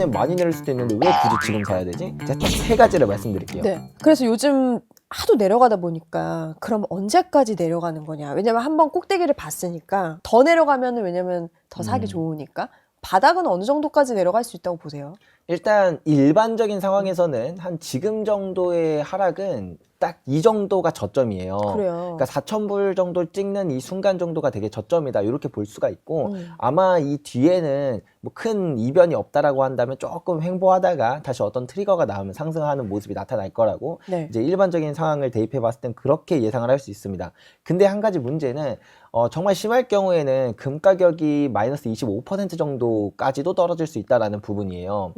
내년에 많이 내릴 수도 있는데 왜 굳이 지금 사야 되지? 제가 딱 세 가지를 말씀드릴게요. 네. 그래서 요즘 하도 내려가다 보니까 그럼 언제까지 내려가는 거냐. 왜냐면 한번 꼭대기를 봤으니까 더 내려가면은 왜냐면 더 사기 좋으니까 바닥은 어느 정도까지 내려갈 수 있다고 보세요? 일단 일반적인 상황에서는 한 지금 정도의 하락은 딱 이 정도가 저점이에요. 그래요. 그러니까 4,000불 정도 찍는 이 순간 정도가 되게 저점이다 이렇게 볼 수가 있고 아마 이 뒤에는 뭐 큰 이변이 없다라고 한다면 조금 횡보하다가 다시 어떤 트리거가 나오면 상승하는 모습이 나타날 거라고 네. 이제 일반적인 상황을 대입해 봤을 땐 그렇게 예상을 할 수 있습니다. 근데 한 가지 문제는 정말 심할 경우에는 금 가격이 마이너스 25% 정도까지도 떨어질 수 있다라는 부분이에요.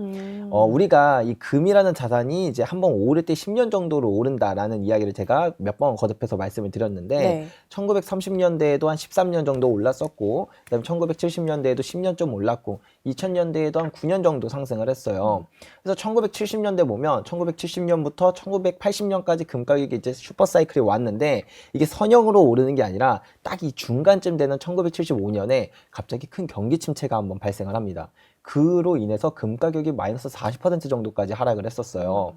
우리가 이 금이라는 자산이 이제 한번 오를 때 10년 정도로 오른다라는 이야기를 제가 몇 번 거듭해서 말씀을 드렸는데 네. 1930년대에도 한 13년 정도 올랐었고 그다음에 1970년대에도 10년 좀 올랐고 2000년대에도 한 9년 정도 상승을 했어요. 그래서 1970년대 보면 1970년부터 1980년까지 금 가격이 이제 슈퍼 사이클이 왔는데 이게 선형으로 오르는 게 아니라 딱 이 중간쯤 되는 1975년에 갑자기 큰 경기 침체가 한번 발생을 합니다. 그로 인해서 금 가격이 마이너스 40% 정도까지 하락을 했었어요.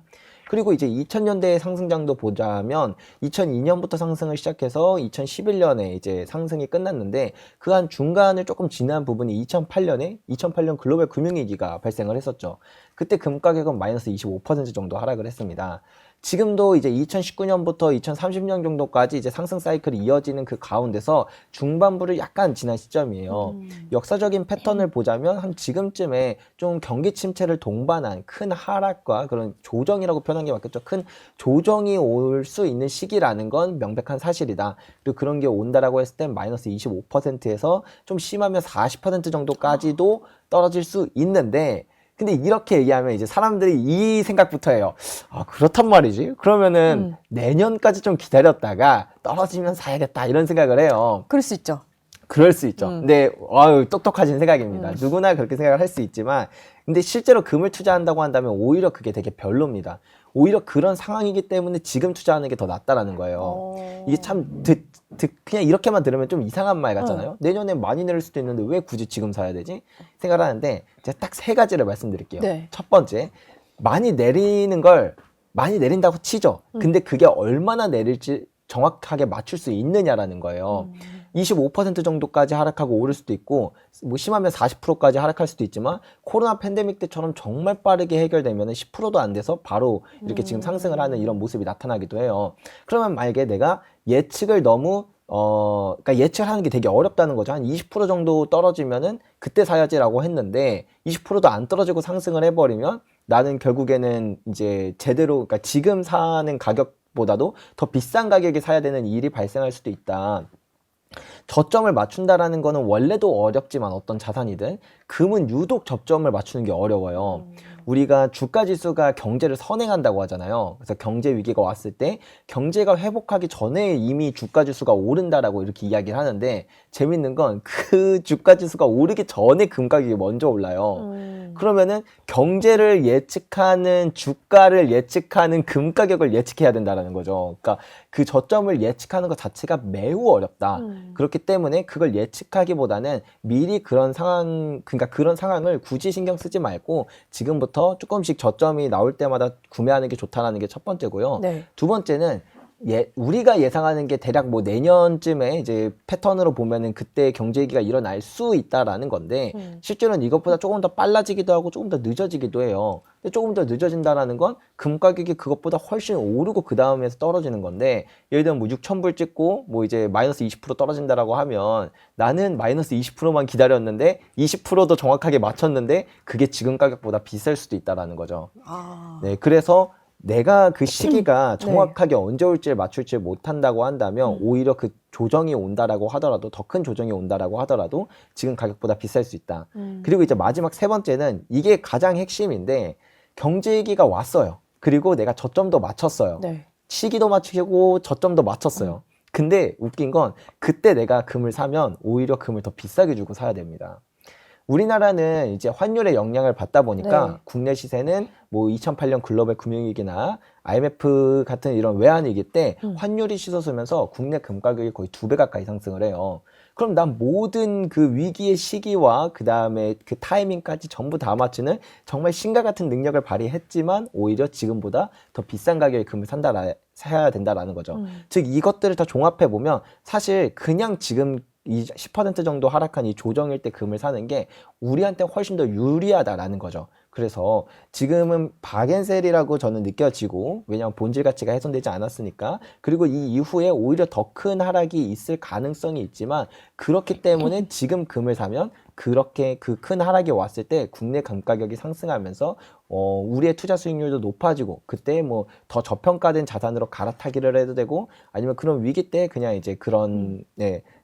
그리고 이제 2000년대의 상승장도 보자면 2002년부터 상승을 시작해서 2011년에 이제 상승이 끝났는데 그 한 중간을 조금 지난 부분이 2008년 글로벌 금융위기가 발생을 했었죠. 그때 금 가격은 마이너스 25% 정도 하락을 했습니다. 지금도 이제 2019년부터 2030년 정도까지 이제 상승 사이클이 이어지는 그 가운데서 중반부를 약간 지난 시점이에요. 역사적인 패턴을 보자면 한 지금쯤에 좀 경기 침체를 동반한 큰 하락과 그런 조정이라고 표현한 게 맞겠죠. 큰 조정이 올 수 있는 시기라는 건 명백한 사실이다. 그리고 그런 게 온다라고 했을 땐 마이너스 25%에서 좀 심하면 40% 정도까지도 떨어질 수 있는데 근데 이렇게 얘기하면 이제 사람들이 이 생각부터 해요. 아, 그렇단 말이지? 그러면은 내년까지 좀 기다렸다가 떨어지면 사야겠다 이런 생각을 해요. 그럴 수 있죠. 그럴 수 있죠. 근데 아유, 똑똑하신 생각입니다. 누구나 그렇게 생각을 할 수 있지만 근데 실제로 금을 투자한다고 한다면 오히려 그게 되게 별로입니다. 오히려 그런 상황이기 때문에 지금 투자하는 게 더 낫다라는 거예요. 이게 참 그냥 이렇게만 들으면 좀 이상한 말 같잖아요. 내년에 많이 내릴 수도 있는데 왜 굳이 지금 사야 되지? 생각을 하는데 제가 딱 세 가지를 말씀드릴게요. 네. 첫 번째, 많이 내린다고 치죠. 근데 그게 얼마나 내릴지 정확하게 맞출 수 있느냐라는 거예요. 25% 정도까지 하락하고 오를 수도 있고 뭐 심하면 40%까지 하락할 수도 있지만 코로나 팬데믹 때처럼 정말 빠르게 해결되면 10%도 안 돼서 바로 이렇게 지금 상승을 하는 이런 모습이 나타나기도 해요. 그러면 만약에 내가 예측을 너무 그러니까 예측을 하는 게 되게 어렵다는 거죠. 한 20% 정도 떨어지면은 그때 사야지라고 했는데 20%도 안 떨어지고 상승을 해버리면 나는 결국에는 이제 제대로 그러니까 지금 사는 가격보다도 더 비싼 가격에 사야 되는 일이 발생할 수도 있다. 저점을 맞춘다라는 거는 원래도 어렵지만 어떤 자산이든 금은 유독 저점을 맞추는 게 어려워요. 우리가 주가 지수가 경제를 선행한다고 하잖아요. 그래서 경제 위기가 왔을 때 경제가 회복하기 전에 이미 주가 지수가 오른다라고 이렇게 이야기를 하는데 재밌는 건 그 주가 지수가 오르기 전에 금 가격이 먼저 올라요. 그러면은 경제를 예측하는 주가를 예측하는 금 가격을 예측해야 된다라는 거죠. 그러니까 그 저점을 예측하는 것 자체가 매우 어렵다. 그렇기 때문에 그걸 예측하기보다는 미리 그런 상황, 그러니까 그런 상황을 굳이 신경 쓰지 말고 지금부터 조금씩 저점이 나올 때마다 구매하는 게 좋다라는 게 첫 번째고요. 네. 두 번째는 우리가 예상하는 게 대략 뭐 내년쯤에 이제 패턴으로 보면은 그때 경제 위기가 일어날 수 있다라는 건데 실제로는 이것보다 조금 더 빨라지기도 하고 조금 더 늦어지기도 해요. 근데 조금 더 늦어진다라는 건 금 가격이 그것보다 훨씬 오르고 그 다음에서 떨어지는 건데 예를 들면 뭐 6,000불 찍고 뭐 이제 마이너스 20% 떨어진다라고 하면 나는 마이너스 20%만 기다렸는데 20%도 정확하게 맞췄는데 그게 지금 가격보다 비쌀 수도 있다라는 거죠. 네, 그래서 내가 그 시기가 정확하게 언제 올지를 맞출지 못한다고 한다면 오히려 그 조정이 온다라고 하더라도 더 큰 조정이 온다라고 하더라도 지금 가격보다 비쌀 수 있다. 그리고 이제 마지막 세 번째는 이게 가장 핵심인데 경제 위기가 왔어요. 그리고 내가 저점도 맞췄어요. 네. 시기도 맞추고 저점도 맞췄어요. 근데 웃긴 건 그때 내가 금을 사면 오히려 금을 더 비싸게 주고 사야 됩니다. 우리나라는 이제 환율의 영향을 받다 보니까 네. 국내 시세는 뭐 2008년 글로벌 금융위기나 IMF 같은 이런 외환위기 때 환율이 치솟으면서 국내 금 가격이 거의 2배 가까이 상승을 해요. 그럼 난 모든 그 위기의 시기와 그 다음에 그 타이밍까지 전부 다 맞추는 정말 신과 같은 능력을 발휘했지만 오히려 지금보다 더 비싼 가격의 금을 사야 된다라는 거죠. 즉 이것들을 다 종합해 보면 사실 그냥 지금 이 10% 정도 하락한 이 조정일 때 금을 사는 게 우리한테 훨씬 더 유리하다라는 거죠. 그래서 지금은 박앤셀이라고 저는 느껴지고, 왜냐하면 본질 가치가 훼손되지 않았으니까. 그리고 이 이후에 오히려 더 큰 하락이 있을 가능성이 있지만, 그렇기 때문에 지금 금을 사면 그렇게 그 큰 하락이 왔을 때 국내 금 가격이 상승하면서 우리의 투자 수익률도 높아지고, 그때 뭐 더 저평가된 자산으로 갈아타기를 해도 되고, 아니면 그런 위기 때 그냥 이제 그런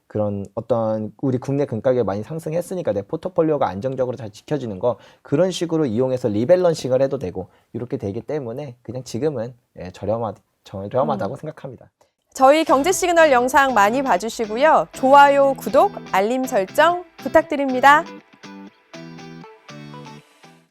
그런 어떤 우리 국내 금 가격이 많이 상승했으니까 내 포트폴리오가 안정적으로 잘 지켜지는 거, 그런 식으로 이용해서 리밸런싱을 해도 되고 이렇게 되기 때문에 그냥 지금은 저렴하다고 생각합니다. 저희 경제 시그널 영상 많이 봐주시고요. 좋아요, 구독, 알림 설정 부탁드립니다.